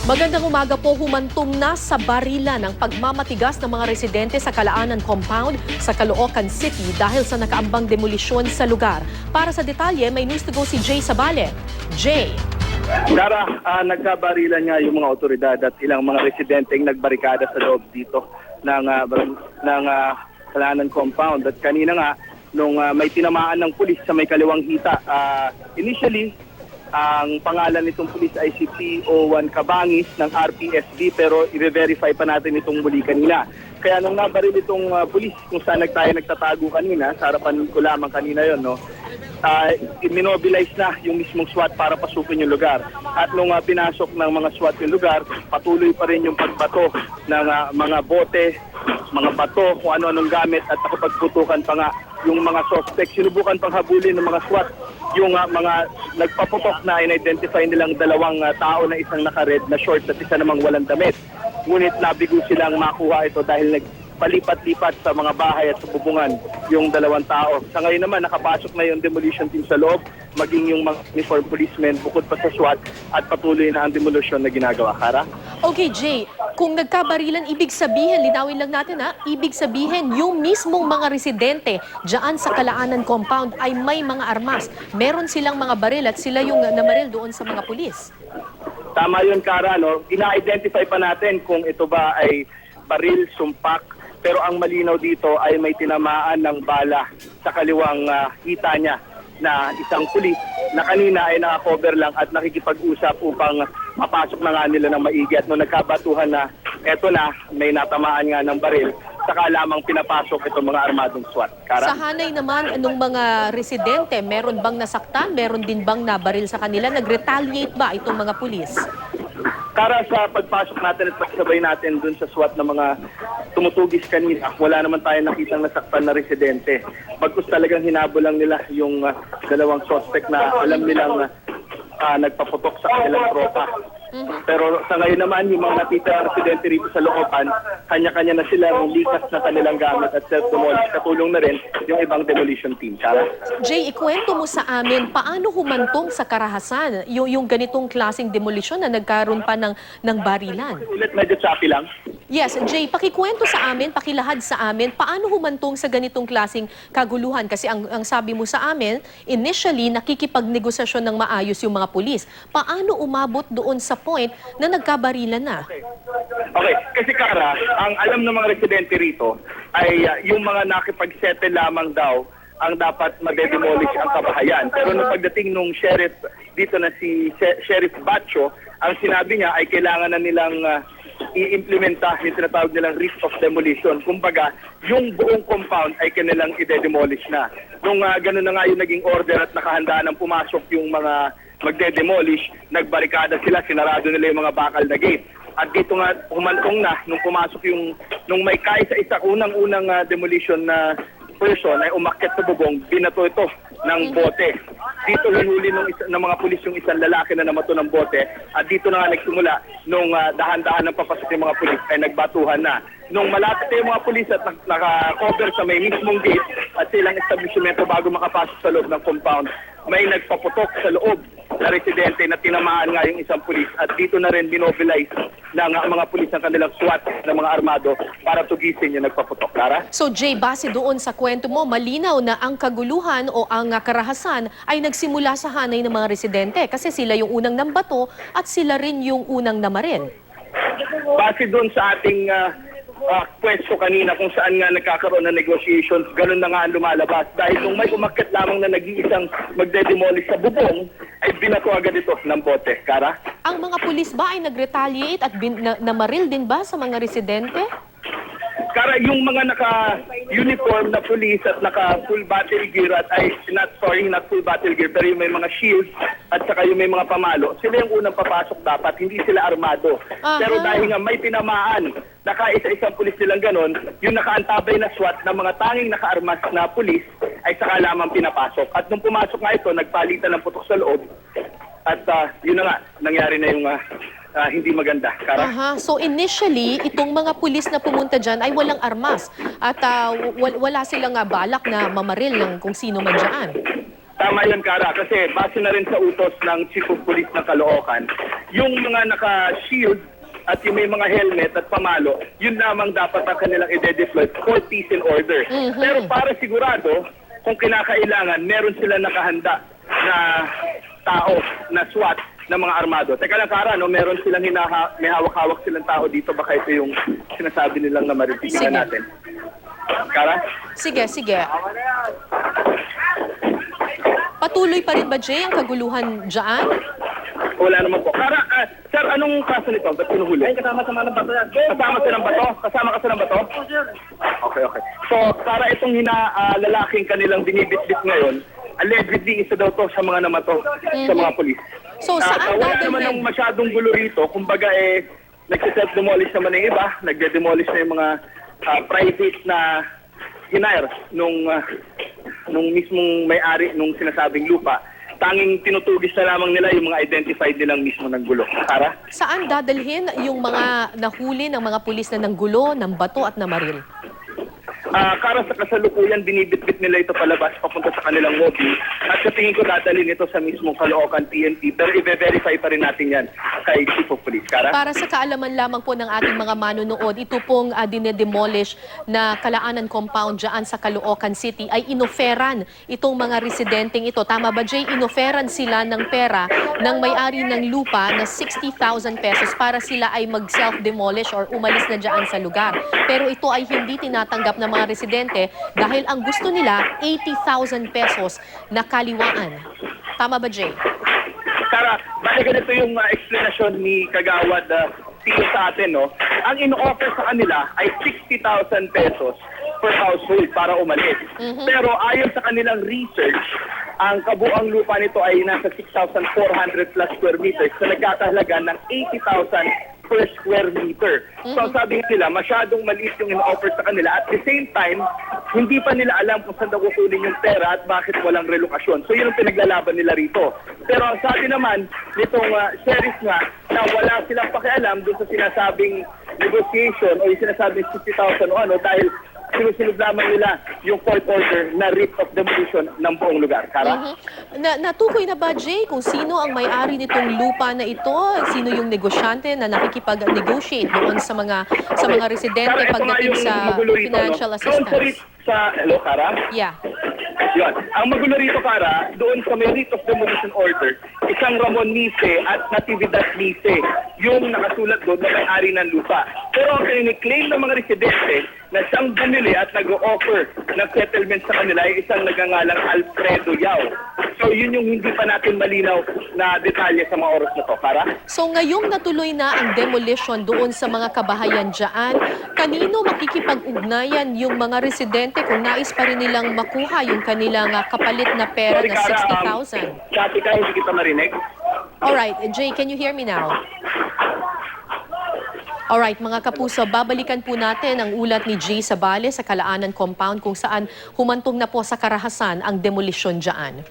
Magandang umaga po, humantong na sa barilan ang pagmamatigas ng mga residente sa Kalaanan Compound sa Caloocan City dahil sa nakaambang demolisyon sa lugar. Para sa detalye, may news to go si Jay Sabale. Jay. Dara, nagkabarilan nga yung mga otoridad at ilang mga residenteng nagbarikada sa loob dito ng Kalaanan Compound. At kanina nga, nung may tinamaan ng pulis sa may kaliwang hita, initially, ang pangalan nitong pulis ay si P.O.1 Cabangis ng RPSB pero i-verify pa natin itong muli kanina. Kaya nung nabaril itong pulis kung saan tayo nagtatago kanina, sa harapan ko lamang kanina yon, no? Immobilize na yung mismong SWAT para pasukin yung lugar. At nung pinasok ng mga SWAT yung lugar, patuloy pa rin yung pagbato ng mga bote, mga bato, kung ano-anong gamit at nakapagputukan pa nga yung mga suspect. Sinubukan pang habulin ng mga SWAT yung mga nagpaputok na in-identify nilang dalawang tao na isang naka-red na shorts at isa namang walang damit. Ngunit nabigo silang makuha ito dahil nagpalipat-lipat sa mga bahay at sa bubungan yung dalawang tao. Sa ngayon naman, nakapasok na yung demolition team sa loob, maging yung mga uniform policemen bukod pa sa SWAT at patuloy na ang demolition na ginagawa. Kara? Okay, Jay. Kung nagkabarilan, ibig sabihin, linawin lang natin ibig sabihin, yung mismong mga residente dyan sa Kalaanan Compound ay may mga armas. Meron silang mga baril at sila yung namaril doon sa mga pulis. Tama yun, Kara. No? Ina-identify pa natin kung ito ba ay baril, sumpak, pero ang malinaw dito ay may tinamaan ng bala sa kaliwang hita niya na isang pulis na kanina ay naka-cover lang at nakikipag-usap upang mapasok na nga nila ng maigi. At nung nagkabatuhan na eto na, may natamaan nga ng baril, saka lamang pinapasok itong mga armadong SWAT. Kara? Sa hanay naman, anong mga residente, meron bang nasaktan? Meron din bang nabaril sa kanila? Nag-retaliate ba itong mga pulis? Kara, sa pagpasok natin at pagsabay natin dun sa SWAT na mga tumutugis kanina, wala naman tayong nakitang nasaktan na residente. Bagkus talagang hinabol lang nila yung dalawang suspect na alam nilang nagpaputok sa kanilang tropa. Pero sa ngayon naman, yung mga natitira residente rito sa looban, kanya-kanya na sila ng likas na kanilang gamit at self-demolish. Katulong na rin yung ibang demolition team. Kara? Jay, ikwento mo sa amin, paano humantong sa karahasan yung ganitong klaseng demolisyon na nagkaroon pa ng barilan? Ulit, medyo choppy lang. Yes, Jay, pakikwento sa amin, pakilahad sa amin, paano humantong sa ganitong klaseng kaguluhan? Kasi ang sabi mo sa amin, initially, nakikipagnegosasyon ng maayos yung mga pulis. Paano umabot doon sa point na nagkabarilan na? Okay, kasi Kara, ang alam ng mga residente rito ay yung mga nakipag-settle lamang daw ang dapat madedemolish ang kabahayan. Pero nung pagdating nung sheriff dito na si Sheriff Bacho, ang sinabi niya ay kailangan na nilang i-implementa yung tinatawag nilang risk of demolition. Kumbaga, yung buong compound ay kanilang i-demolish na. Nung gano'n na nga yung naging order at nakahanda ng pumasok yung mga magde-demolish, nagbarikada sila, sinarado nila yung mga bakal na gate. At dito nga, humantong na, nung pumasok nung may kaisa-isa, unang-unang demolition na person ay umakyat sa bubong, binato ito ng bote. Dito hinuli ng mga pulis yung isang lalaki na namato ng bote at dito na nga nagsimula nung dahan-dahan ng papasok yung mga pulis ay nagbatuhan na. Nung malapit yung mga pulis at naka-cover sa may mismong gate at silang establishmento bago makapasok sa loob ng compound, may nagpaputok sa loob na residente na tinamaan nga yung isang pulis at dito na rin binobilize ng mga pulis ng kanilang SWAT ng mga armado para tugisin yung nagpaputok. Kara? So Jay, base doon sa kwento mo, malinaw na ang kaguluhan o ang karahasan ay nagsimula sa hanay ng mga residente kasi sila yung unang nambato at sila rin yung unang namaril. Base doon sa ating pwesto kanina kung saan nga nagkakaroon ng negotiations, ganun na nga ang lumalabas. Dahil nung may umakyat lamang na nag-iisang magde-demolish sa bubong, ay binato agad ito ng bote. Kara? Ang mga pulis ba ay nag-retaliate at namaril din ba sa mga residente? Kara, yung mga naka-uniform na police at naka-full battle gear at not full battle gear, pero yung may mga shields at saka yung may mga pamalo, sila yung unang papasok dapat, hindi sila armado. Pero dahil nga may tinamaan, nakaisa-isang pulis nilang ganon, yung nakaantabay na SWAT na mga tanging naka-armas na pulis ay saka lamang pinapasok. At nung pumasok nga ito, nagpalitan ng putok sa loob at yun na nga, nangyari na yung hindi maganda. Kara? So initially, itong mga pulis na pumunta dyan ay walang armas at wala silang balak na mamaril ng kung sino man dyan. Tama yun, Kara, kasi base na rin sa utos ng Chief of Police ng Caloocan, yung mga naka-shield at yung may mga helmet at pamalo, yun lamang dapat ang kanilang i-deploy for peace and order. Pero para sigurado, kung kinakailangan, meron sila nakahanda na tao na SWAT na mga armado. Teka lang, Kara, no? Meron silang may hawak-hawak silang tao dito. Baka ito yung sinasabi nilang na maritigan natin. Kara? Sige. Patuloy pa rin ba, Jay, ang kaguluhan dyan? Wala naman po. Kara, sir, anong kaso nito? Ba't pinuhuli? Ay, kasama sa mga bato yan. Kasama silang bato? Kasama ka silang bato? Okay. So, Kara, itong lalaking kanilang binibitbit ngayon, allegedly, isa daw to sa mga namato sa mga polis. So, saan wala naman dadalhin? ng masyadong gulo rito. Kumbaga, nagsiself-demolish naman ng iba. Nagde-demolish na yung mga private na hinire nung mismong may-ari nung sinasabing lupa. Tanging tinutugis na lamang nila yung mga identified nilang mismo ng gulo. Kara? Saan dadalhin yung mga nahuli ng mga pulis na nanggulo, ng bato at namaril? Kara, sa kasalukuyan, binibitbit nila ito palabas papunta sa kanilang lobby. At sa tingin ko, dadalhin ito sa mismong Caloocan PNP. Pero i-verify pa rin natin yan kay Chief of Police. Kara? Para sa kaalaman lamang po ng ating mga manonood, ito pong dinedemolish na Kalaanan compound dyan sa Caloocan City ay inoferan itong mga residenteng ito. Tama ba, Jay? Inoferan sila ng pera ng may-ari ng lupa na 60,000 pesos para sila ay mag-self-demolish or umalis na dyan sa lugar. Pero ito ay hindi tinatanggap ng mga residente dahil ang gusto nila 80,000 pesos na kaliwaan. Tama ba, Jay? Kara, bakit ganito yung explanation ni Kagawad Tio sa atin, no? Ang ino-offer sa kanila ay 60,000 pesos per household para umalis. Pero ayon sa kanilang research, ang kabuang lupa nito ay nasa 6,400 plus square meters na nagkakahalaga ng 80,000 per square meter. So sabi nila, masyadong maliit yung in-offer sa kanila. At the same time, hindi pa nila alam kung saan daw kukunin yung pera at bakit walang relokasyon. So yun ang pinaglalaban nila rito. Pero ang sabi naman nitong sheriff nga na wala silang pakialam doon sa sinasabing negotiation o yung sinasabing 60,000 o ano dahil sinusunod lamang nila yung court order na writ of demolition ng buong lugar. Kara? Natukoy na ba, Jay, kung sino ang may-ari nitong lupa na ito? Sino yung negosyante na nakikipag-negotiate doon sa mga residente Kara, ito nga pagdating yung sa magulo rito, financial no? assistance? Hello, Kara? Yeah. Yun. Ang magulo rito, Kara, doon sa may writ of demolition order, isang Ramon Nice at Natividad Nice, yung nakasulat doon na may-ari ng lupa. Pero ang claim ng mga residente na siyang bumili at nag-o-offer ng settlement sa kanila ay isang nagangalang Alfredo Yao. So yun yung hindi pa natin malinaw na detalye sa mga oras na to, Kara? So ngayong natuloy na ang demolition doon sa mga kabahayan dyan, kanino makikipag-ugnayan yung mga residente kung nais pa rin nilang makuha yung kanilang kapalit na pera Sorry, na Kara, 60,000? Sabi ka, hindi kita marinig. Alright, Jay, can you hear me now? Alright, mga kapuso, babalikan po natin ang ulat ni Jay Sabales sa Kalaanan compound kung saan humantong na po sa karahasan ang demolisyon dyan.